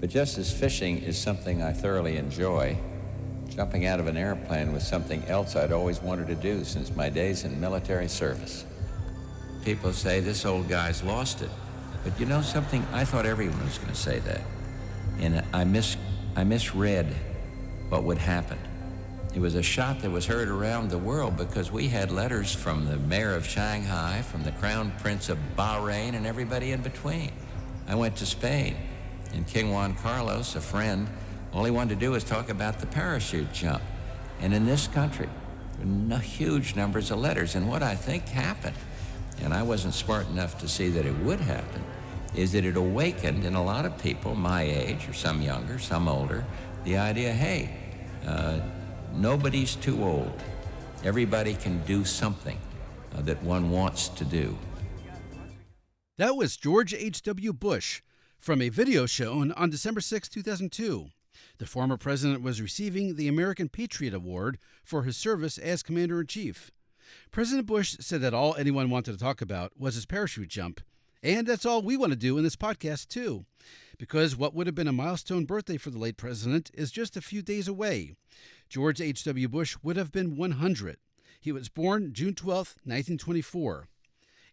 But just as fishing is something I thoroughly enjoy, jumping out of an airplane was something else I'd always wanted to do since my days in military service. People say this old guy's lost it. But you know something? I thought everyone was going to say that. And I misread what would happen. It was a shot that was heard around the world because we had letters from the mayor of Shanghai, from the Crown Prince of Bahrain, and everybody in between. I went to Spain, and King Juan Carlos, a friend, all he wanted to do was talk about the parachute jump. And in this country, huge numbers of letters. And what I think happened, and I wasn't smart enough to see that it would happen, is that it awakened in a lot of people my age, or some younger, some older, the idea, hey, nobody's too old. Everybody can do something that one wants to do. That was George H.W. Bush from a video shown on December 6, 2002. The former president was receiving the American Patriot Award for his service as Commander-in-Chief. President Bush said that all anyone wanted to talk about was his parachute jump. And that's all we want to do in this podcast, too. Because what would have been a milestone birthday for the late president is just a few days away. George H.W. Bush would have been 100. He was born June 12, 1924.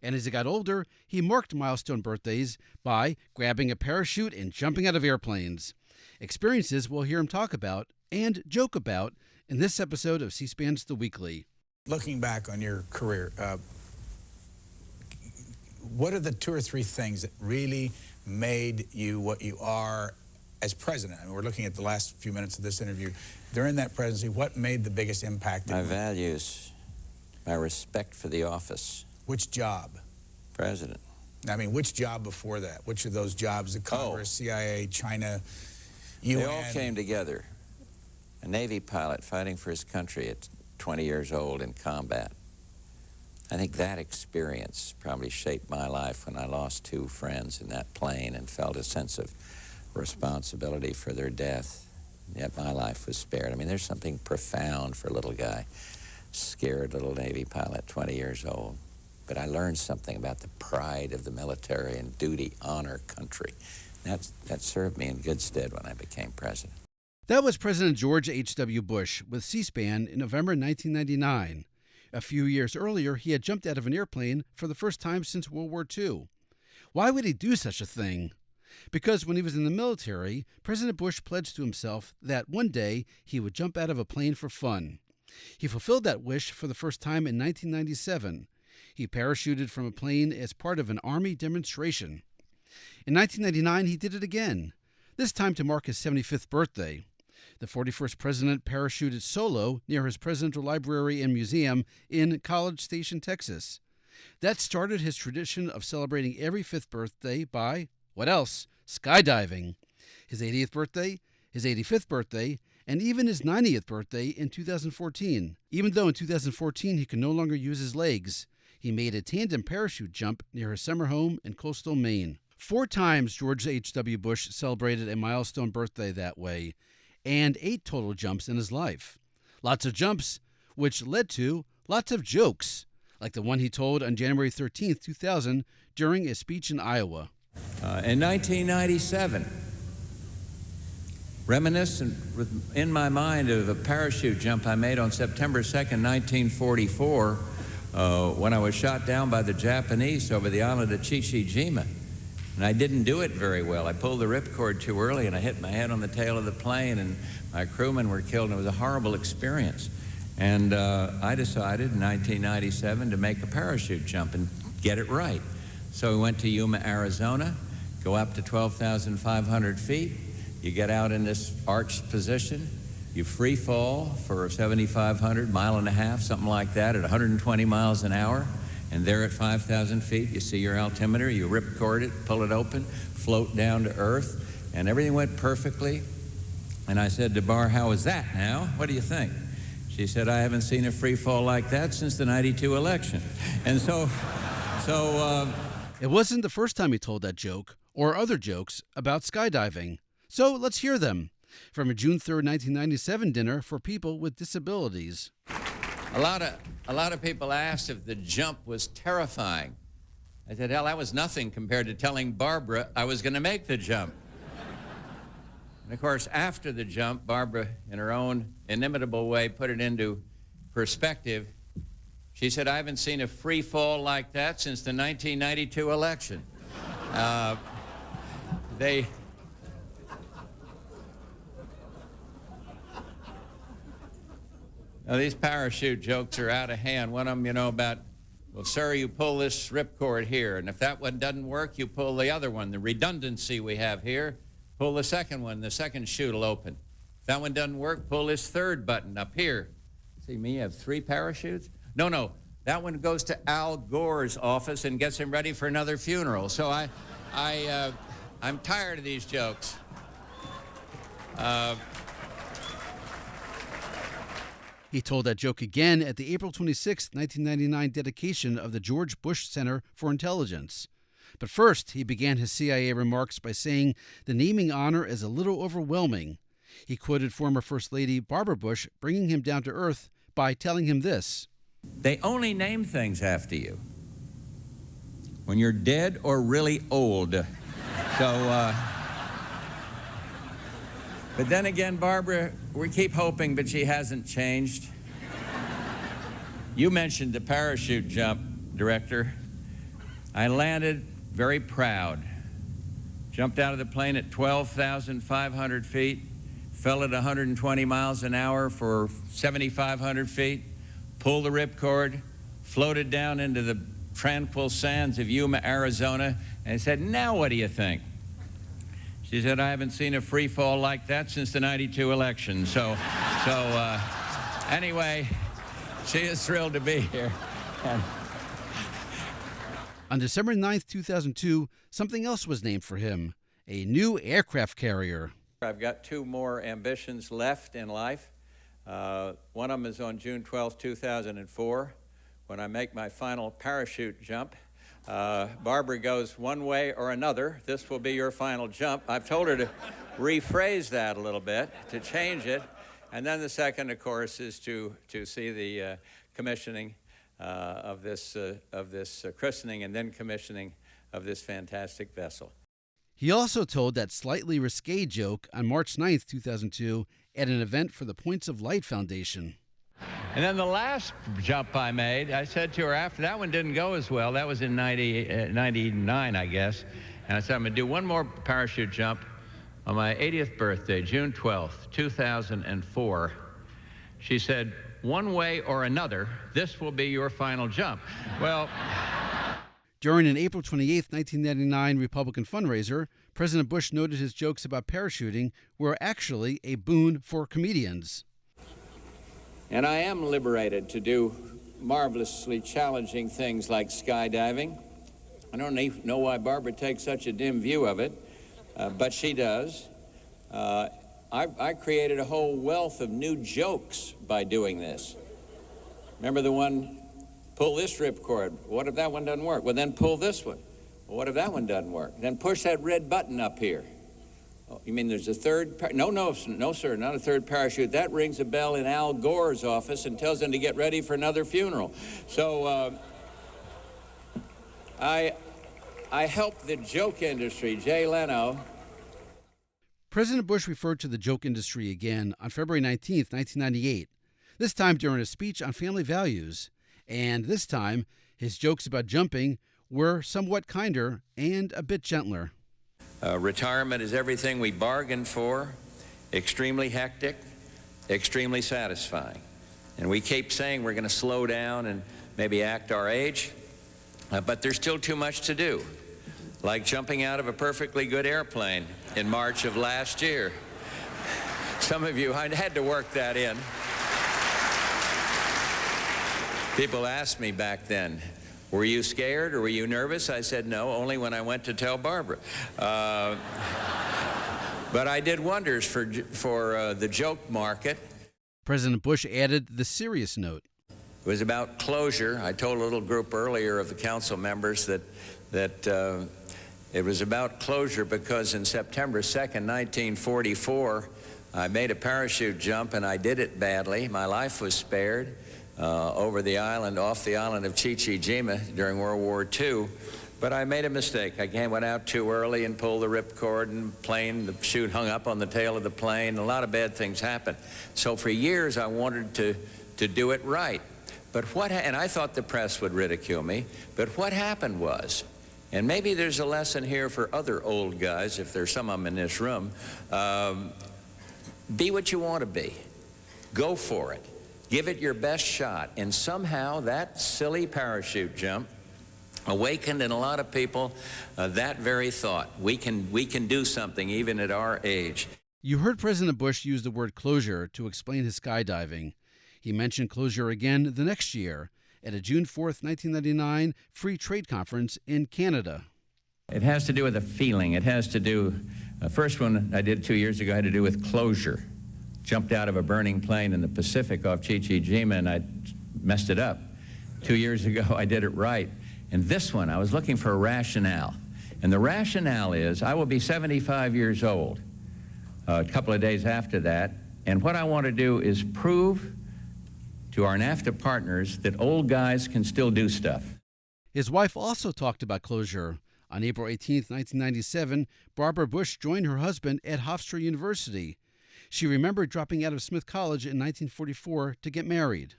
And as he got older, he marked milestone birthdays by grabbing a parachute and jumping out of airplanes. Experiences we'll hear him talk about and joke about in this episode of C-SPAN's The Weekly. Looking back on your career, what are the 2 or 3 things that really made you what you are as president? I mean, we're looking at the last few minutes of this interview. During that presidency, what made the biggest impact? My values, my respect for the office. Which job? President. I mean, which job before that? Which of those jobs? The Congress, CIA, China, UN? They all came together. A Navy pilot fighting for his country at 20 years old in combat. I think that experience probably shaped my life when I lost 2 friends in that plane and felt a sense of responsibility for their death. Yet my life was spared. I mean, there's something profound for a little guy, scared little Navy pilot, 20 years old. But I learned something about the pride of the military and duty, honor, country. That served me in good stead when I became president. That was President George H.W. Bush with C-SPAN in November 1999. A few years earlier, he had jumped out of an airplane for the first time since World War II. Why would he do such a thing? Because when he was in the military, President Bush pledged to himself that one day he would jump out of a plane for fun. He fulfilled that wish for the first time in 1997. He parachuted from a plane as part of an Army demonstration. In 1999, he did it again, this time to mark his 75th birthday. The 41st president parachuted solo near his Presidential Library and Museum in College Station, Texas. That started his tradition of celebrating every 5th birthday by, what else? Skydiving. His 80th birthday, his 85th birthday, and even his 90th birthday in 2014. Even though in 2014 he could no longer use his legs, he made a tandem parachute jump near his summer home in coastal Maine. 4 times George H.W. Bush celebrated a milestone birthday that way, and 8 total jumps in his life. Lots of jumps, which led to lots of jokes, like the one he told on January 13, 2000, during a speech in Iowa. In 1997, reminiscent in my mind of a parachute jump I made on September 2nd, 1944, when I was shot down by the Japanese over the island of Chichijima. And I didn't do it very well. I pulled the ripcord too early, and I hit my head on the tail of the plane, and my crewmen were killed, and it was a horrible experience. And I decided in 1997 to make a parachute jump and get it right. So we went to Yuma, Arizona, go up to 12,500 feet. You get out in this arched position. You free fall for 7,500, mile and a half, something like that, at 120 miles an hour. And there at 5,000 feet, you see your altimeter, you ripcord it, pull it open, float down to earth, and everything went perfectly. And I said to Barr, "How was that now? What do you think?" She said, "I haven't seen a free fall like that since the '92 election." And so it wasn't the first time he told that joke or other jokes about skydiving. So let's hear them from a June 3rd, 1997 dinner for people with disabilities. A lot of people asked if the jump was terrifying. I said, hell, that was nothing compared to telling Barbara I was going to make the jump. And of course, after the jump, Barbara, in her own inimitable way, put it into perspective. She said, I haven't seen a free fall like that since the 1992 election. Now, these parachute jokes are out of hand. One of them, about, well, sir, you pull this ripcord here, and if that one doesn't work, you pull the other one. The redundancy we have here, pull the second one. The second chute will open. If that one doesn't work, pull this third button up here. See me, you have 3 parachutes? No, that one goes to Al Gore's office and gets him ready for another funeral. So I'm tired of these jokes. He told that joke again at the April 26, 1999 dedication of the George Bush Center for Intelligence. But first, he began his CIA remarks by saying the naming honor is a little overwhelming. He quoted former First Lady Barbara Bush, bringing him down to earth by telling him this. They only name things after you when you're dead or really old. So, but then again, Barbara, we keep hoping, but she hasn't changed. You mentioned the parachute jump, Director. I landed very proud. Jumped out of the plane at 12,500 feet, fell at 120 miles an hour for 7,500 feet, pulled the ripcord, floated down into the tranquil sands of Yuma, Arizona, and said, now what do you think? She said, I haven't seen a free fall like that since the 92 election. Anyway, she is thrilled to be here. On December 9, 2002, something else was named for him, a new aircraft carrier. I've got 2 more ambitions left in life. One of them is on June 12, 2004, when I make my final parachute jump. Barbara goes, one way or another, this will be your final jump. I've told her to rephrase that a little bit, to change it. And then the second, of course, is to see the commissioning of this christening and then commissioning of this fantastic vessel. He also told that slightly risque joke on March 9, 2002, at an event for the Points of Light Foundation. And then the last jump I made, I said to her after that one didn't go as well. That was in 99, I guess. And I said, I'm going to do one more parachute jump on my 80th birthday, June 12th, 2004. She said, one way or another, this will be your final jump. Well, during an April 28, 1999 Republican fundraiser, President Bush noted his jokes about parachuting were actually a boon for comedians. And I am liberated to do marvelously challenging things like skydiving. I don't know why Barbara takes such a dim view of it, but she does. I created a whole wealth of new jokes by doing this. Remember the one, pull this ripcord. What if that one doesn't work? Well, then pull this one. Well, what if that one doesn't work? Then push that red button up here. Oh, you mean there's a third? No, sir, not a third parachute. That rings a bell in Al Gore's office and tells him to get ready for another funeral. So I helped the joke industry, Jay Leno. President Bush referred to the joke industry again on February 19, 1998, this time during a speech on family values. And this time, his jokes about jumping were somewhat kinder and a bit gentler. Retirement is everything we bargained for, extremely hectic, extremely satisfying. And we keep saying we're going to slow down and maybe act our age, but there's still too much to do, like jumping out of a perfectly good airplane in March of last year. Some of you, I had to work that in. People asked me back then, were you scared or were you nervous? I said no, only when I went to tell Barbara. But I did wonders for the joke market. President Bush added the serious note. It was about closure. I told a little group earlier of the council members that it was about closure because in September 2nd, 1944, I made a parachute jump and I did it badly. My life was spared. Over the island, off the island of Chichijima during World War II. But I made a mistake. I went out too early and pulled the ripcord, and the chute hung up on the tail of the plane. A lot of bad things happened. So for years I wanted to do it right. But and I thought the press would ridicule me, but what happened was, and maybe there's a lesson here for other old guys, if there's some of them in this room, be what you want to be. Go for it. Give it your best shot. And somehow that silly parachute jump awakened in a lot of people that very thought. We can do something even at our age. You heard President Bush use the word closure to explain his skydiving. He mentioned closure again the next year at a June 4th, 1999 free trade conference in Canada. It has to do with a feeling. It has to do, the first one I did 2 years ago had to do with closure. Jumped out of a burning plane in the Pacific off Chichijima, and I messed it up. 2 years ago I did it right. And this one, I was looking for a rationale. And the rationale is, I will be 75 years old a couple of days after that, and what I want to do is prove to our NAFTA partners that old guys can still do stuff. His wife also talked about closure. On April 18, 1997, Barbara Bush joined her husband at Hofstra University. She remembered dropping out of Smith College in 1944 to get married.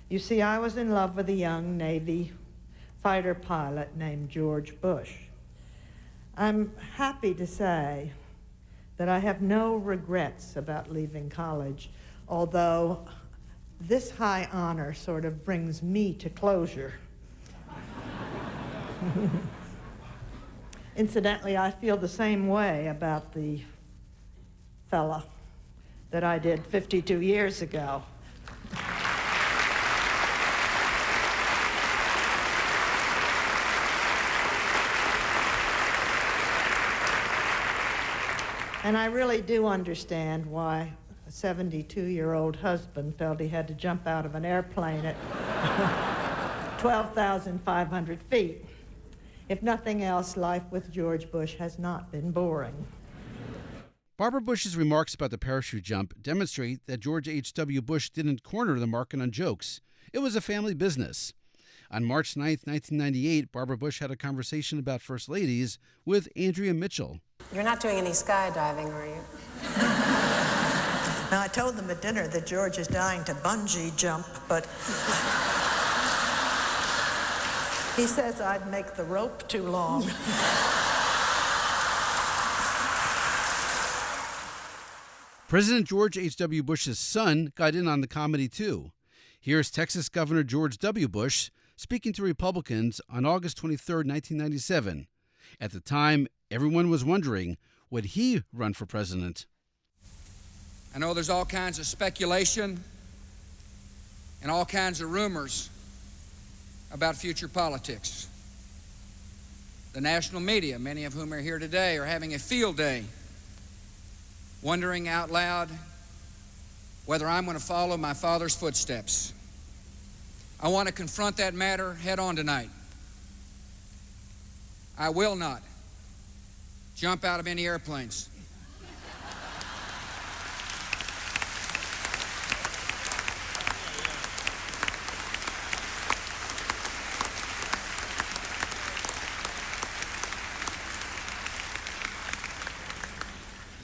You see, I was in love with a young Navy fighter pilot named George Bush. I'm happy to say that I have no regrets about leaving college, although this high honor sort of brings me to closure. Incidentally, I feel the same way about the fella that I did 52 years ago. And I really do understand why a 72-year-old husband felt he had to jump out of an airplane at 12,500 feet. If nothing else, life with George Bush has not been boring. Barbara Bush's remarks about the parachute jump demonstrate that George H.W. Bush didn't corner the market on jokes. It was a family business. On March 9, 1998, Barbara Bush had a conversation about First Ladies with Andrea Mitchell. You're not doing any skydiving, are you? Now, I told them at dinner that George is dying to bungee jump, but he says I'd make the rope too long. President George H.W. Bush's son got in on the comedy, too. Here's Texas Governor George W. Bush speaking to Republicans on August 23, 1997. At the time, everyone was wondering, would he run for president? I know there's all kinds of speculation and all kinds of rumors about future politics. The national media, many of whom are here today, are having a field day, wondering out loud whether I'm going to follow my father's footsteps. I want to confront that matter head on tonight. I will not jump out of any airplanes.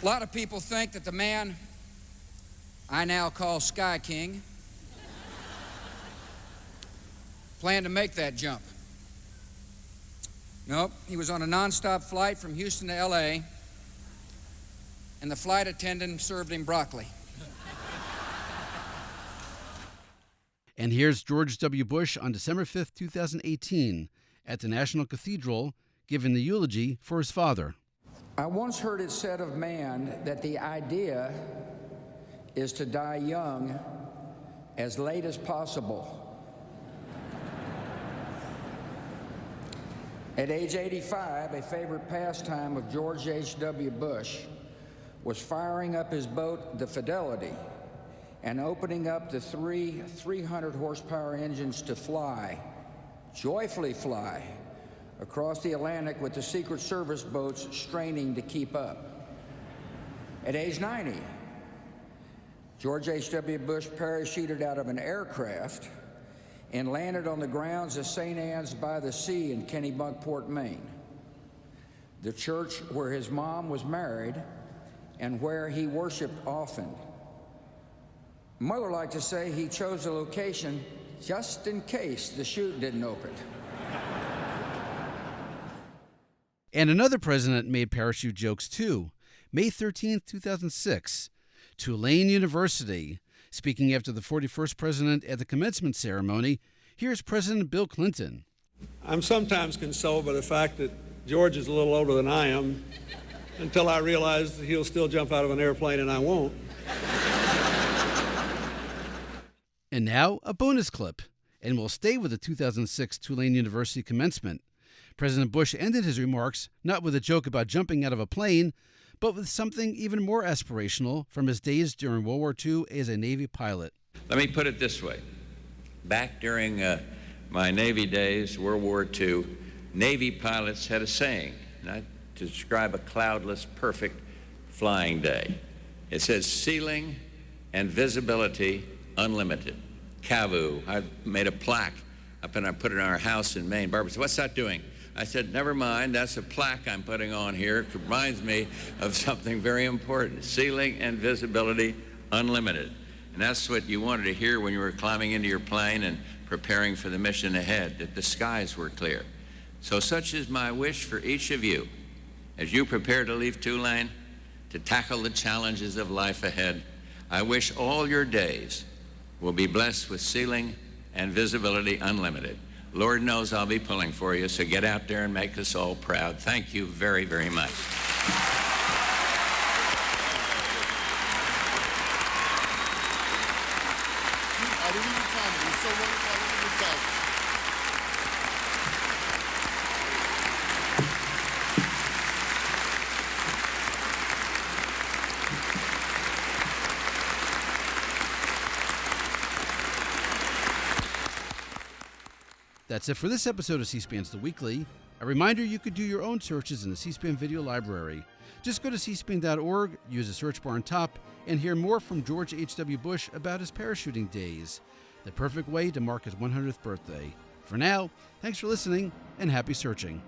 A lot of people think that the man I now call Sky King planned to make that jump. Nope, he was on a nonstop flight from Houston to L.A., and the flight attendant served him broccoli. And here's George W. Bush on December 5, 2018, at the National Cathedral, giving the eulogy for his father. I once heard it said of man that the idea is to die young as late as possible. At age 85, a favorite pastime of George H.W. Bush was firing up his boat, the Fidelity, and opening up the three 300-horsepower engines to fly, joyfully fly, across the Atlantic with the Secret Service boats straining to keep up. At age 90, George H.W. Bush parachuted out of an aircraft and landed on the grounds of St. Anne's by the Sea in Kennebunkport, Maine, the church where his mom was married and where he worshiped often. Mother liked to say he chose the location just in case the chute didn't open. And another president made parachute jokes too. May 13th, 2006, Tulane University. Speaking after the 41st president at the commencement ceremony, here's President Bill Clinton. I'm sometimes consoled by the fact that George is a little older than I am, until I realize that he'll still jump out of an airplane and I won't. And now, a bonus clip. And we'll stay with the 2006 Tulane University commencement. President Bush ended his remarks not with a joke about jumping out of a plane, but with something even more aspirational from his days during World War II as a Navy pilot. Let me put it this way. Back during my Navy days, World War II, Navy pilots had a saying, to describe a cloudless, perfect flying day. It says, ceiling and visibility unlimited. CAVU. I made a plaque up and I put it in our house in Maine. Barbara said, what's that doing? I said, never mind, that's a plaque I'm putting on here. It reminds me of something very important. Ceiling and visibility unlimited. And that's what you wanted to hear when you were climbing into your plane and preparing for the mission ahead, that the skies were clear. So such is my wish for each of you as you prepare to leave Tulane to tackle the challenges of life ahead. I wish all your days will be blessed with ceiling and visibility unlimited. Lord knows I'll be pulling for you, so get out there and make us all proud. Thank you very, very much. That's it for this episode of C-SPAN's The Weekly. A reminder, you could do your own searches in the C-SPAN video library. Just go to cspan.org, use the search bar on top, and hear more from George H.W. Bush about his parachuting days. The perfect way to mark his 100th birthday. For now, thanks for listening and happy searching.